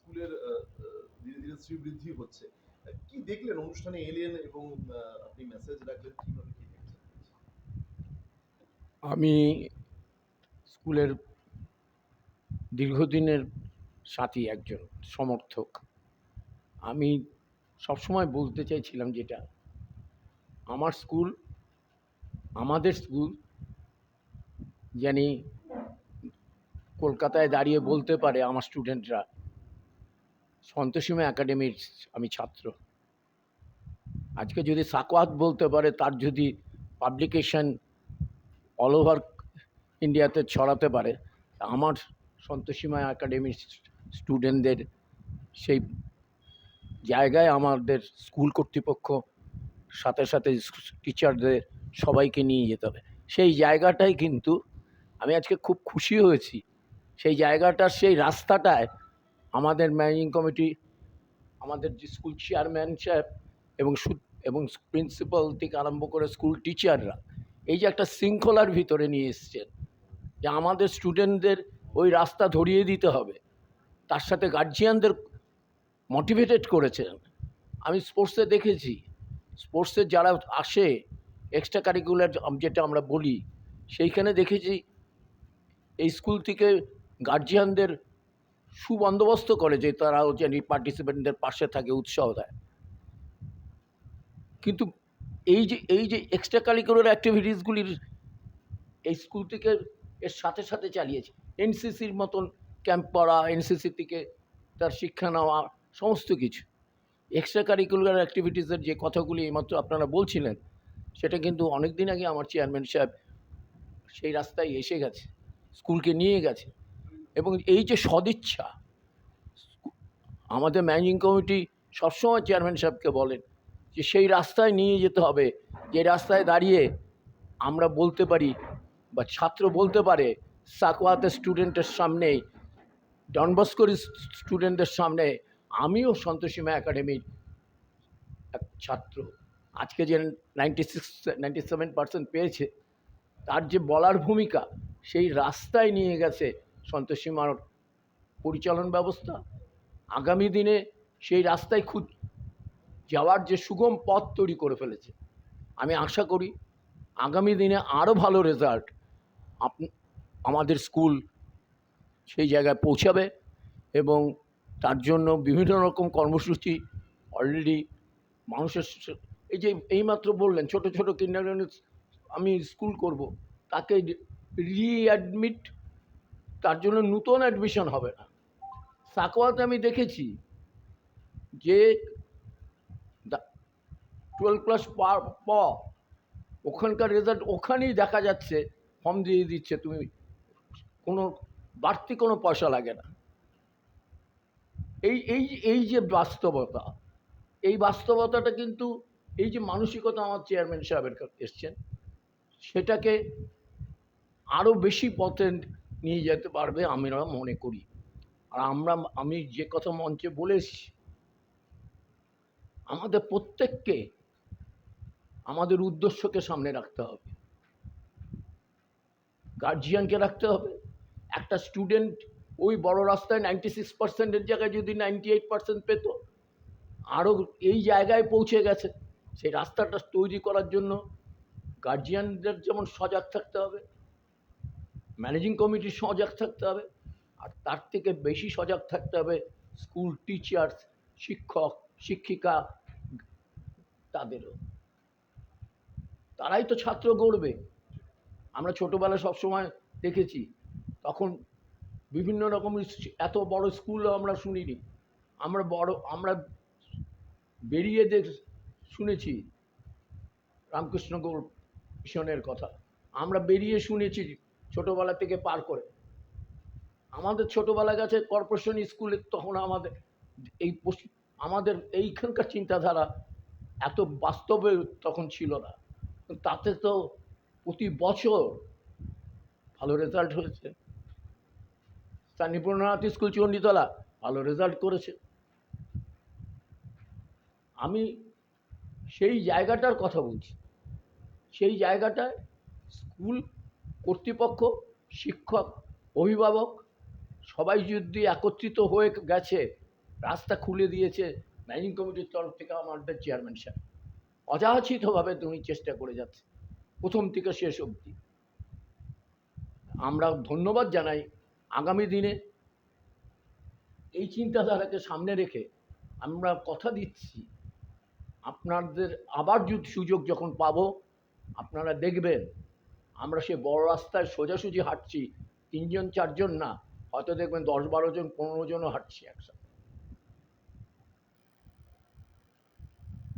স্কুলের ধীরে ধীরে শ্রীবৃদ্ধি হচ্ছে। কি দেখলেন অনুষ্ঠানে এলেন এবং আপনি মেসেজ রাখলেন, কিভাবে কি দেখছেন? আমি স্কুলের দীর্ঘদিনের সাথী, একজন সমর্থক। আমি সবসময় বলতে চাইছিলাম যেটা, আমার স্কুল, আমাদের স্কুল জানি কলকাতায় দাঁড়িয়ে বলতে পারে আমার স্টুডেন্টরা, সন্তোষীমা একাডেমির আমি ছাত্র। আজকে যদি সাকওয়াত বলতে পারে, তার যদি পাবলিকেশন অল ওভার ইন্ডিয়াতে ছড়াতে পারে, আমার সন্তোষীমা একাডেমির স্টুডেন্টদের সেই জায়গায় আমাদের স্কুল কর্তৃপক্ষ সাথে সাথে টিচারদের সবাইকে নিয়ে যেতে হবে। সেই জায়গাটাই কিন্তু আমি আজকে খুব খুশি হয়েছি। সেই জায়গাটার সেই রাস্তাটায় আমাদের ম্যানেজিং কমিটি, আমাদের যে স্কুল চেয়ারম্যান সাহেব এবং প্রিন্সিপাল থেকে আরম্ভ করে স্কুল টিচাররা এই যে একটা শৃঙ্খলার ভিতরে নিয়ে এসছেন, যে আমাদের স্টুডেন্টদের ওই রাস্তা ধরিয়ে দিতে হবে, তার সাথে গার্জিয়ানদের মোটিভেটেড করেছেন। আমি স্পোর্টসে দেখেছি, স্পোর্টসে যারা আসে এক্সট্রা কারিকুলার যেটা আমরা বলি, সেইখানে দেখেছি এই স্কুল থেকে গার্জিয়ানদের সুবন্দোবস্ত করে যে তারাও যেন পার্টিসিপেন্টদের পাশে থাকে, উৎসাহ দেয়। কিন্তু এই যে এক্সট্রা কারিকুলার অ্যাক্টিভিটিসগুলির এই স্কুল থেকে এর সাথে সাথে চালিয়েছে। এনসিসির মতন ক্যাম্প করা, এনসিসি থেকে তার শিক্ষা নেওয়া, সমস্ত কিছু এক্সট্রা কারিকুলার অ্যাক্টিভিটিসের যে কথাগুলি এইমাত্র আপনারা বলছিলেন, সেটা কিন্তু অনেক দিন আগে আমার চেয়ারম্যান সাহেব সেই রাস্তায় এসে গেছে, স্কুলকে নিয়ে গেছে। এবং এই যে সদিচ্ছা, আমাদের ম্যানেজিং কমিটি সবসময় চেয়ারম্যান সাহেবকে বলেন যে সেই রাস্তায় নিয়ে যেতে হবে, যে রাস্তায় দাঁড়িয়ে আমরা বলতে পারি বা ছাত্র বলতে পারে সাকওয়াতের স্টুডেন্টের সামনে, ডন বস্কোর স্টুডেন্টদের সামনে, আমিও সন্তোষীমা একাডেমির এক ছাত্র। আজকে যে 97% পেয়েছে, তার যে বলার ভূমিকা, সেই রাস্তায় নিয়ে গেছে সন্তোষীমার পরিচালন ব্যবস্থা। আগামী দিনে সেই রাস্তায় যাওয়ার যে সুগম পথ তৈরি করে ফেলেছে। আমি আশা করি আগামী দিনে আরও ভালো রেজাল্ট আমাদের স্কুল সেই জায়গায় পৌঁছাবে। এবং তার জন্য বিভিন্ন রকম কর্মসূচি অলরেডি মানুষের, এই যে এইমাত্র বললেন ছোট ছোট কিন্ডারগার্টেন আমি স্কুল করব, তাকে রিঅ্যাডমিট, তার জন্য নূতন অ্যাডমিশন হবে না। সাকওয়াতে আমি দেখেছি যে 12 ক্লাস পর ওখানকার রেজাল্ট ওখানেই দেখা যাচ্ছে, ফর্ম দিয়ে দিচ্ছে, তুমি কোনো বাড়তি কোনো পয়সা লাগে না। এই এই এই যে বাস্তবতা, এই বাস্তবতাটা কিন্তু এই যে মানসিকতা আমার চেয়ারম্যান সাহেবের কাছে এসছেন, সেটাকে আরও বেশি পথে নিয়ে যেতে পারবে আমরা মনে করি। আর আমি যে কথা মঞ্চে বলেছি, আমাদের প্রত্যেককে আমাদের উদ্দেশ্যকে সামনে রাখতে হবে, গার্জিয়ানকে রাখতে হবে। একটা স্টুডেন্ট ওই বড় রাস্তায় 96%-এর জায়গায় যদি 98% পেত, আরও এই জায়গায় পৌঁছে গেছে। সেই রাস্তাটা তৈরি করার জন্য গার্জিয়ানদের যেমন সজাগ থাকতে হবে, ম্যানেজিং কমিটির সজাগ থাকতে হবে, আর তার থেকে বেশি সজাগ থাকতে হবে স্কুল টিচার্স, শিক্ষক শিক্ষিকা, তাদেরও। তারাই তো ছাত্র গড়বে। আমরা ছোটোবেলায় সবসময় দেখেছি, তখন বিভিন্ন রকম এত বড় স্কুলও আমরা শুনিনি। আমরা বেরিয়ে শুনেছি রামকৃষ্ণ গৌড় মিশনের কথা, আমরা বেরিয়ে শুনেছি ছোটোবেলা থেকে পার করে। আমাদের ছোটোবেলা গেছে কর্পোরেশন স্কুলে, তখন আমাদের এইখানকার চিন্তাধারা এত বাস্তবে তখন ছিল না। তাতে তো প্রতি বছর ভালো রেজাল্ট হয়েছে। সান্নিপূর্ণনাথ স্কুল চণ্ডীতলা ভালো রেজাল্ট করেছে। আমি সেই জায়গাটার কথা বলছি। সেই জায়গাটায় স্কুল কর্তৃপক্ষ, শিক্ষক, অভিভাবক সবাই যদি একত্রিত হয়ে গেছে, রাস্তা খুলে দিয়েছে ম্যানেজিং কমিটির তরফ থেকে আমাদের চেয়ারম্যান সাহেব। অযাচিতভাবে উনি চেষ্টা করে যাচ্ছে প্রথম থেকে শেষ অবধি। আমরা ধন্যবাদ জানাই। আগামী দিনে এই চিন্তাধারাকে সামনে রেখে আমরা কথা দিচ্ছি, আপনাদের আবার যদি সুযোগ যখন পাবো, আপনারা দেখবেন আমরা সে বড় রাস্তায় সোজাসুজি হাঁটছি, ৩ জন ৪ জন না, হয়তো দেখবেন ১০ ১২ জন ১৫ জনও হাঁটছি একসাথে।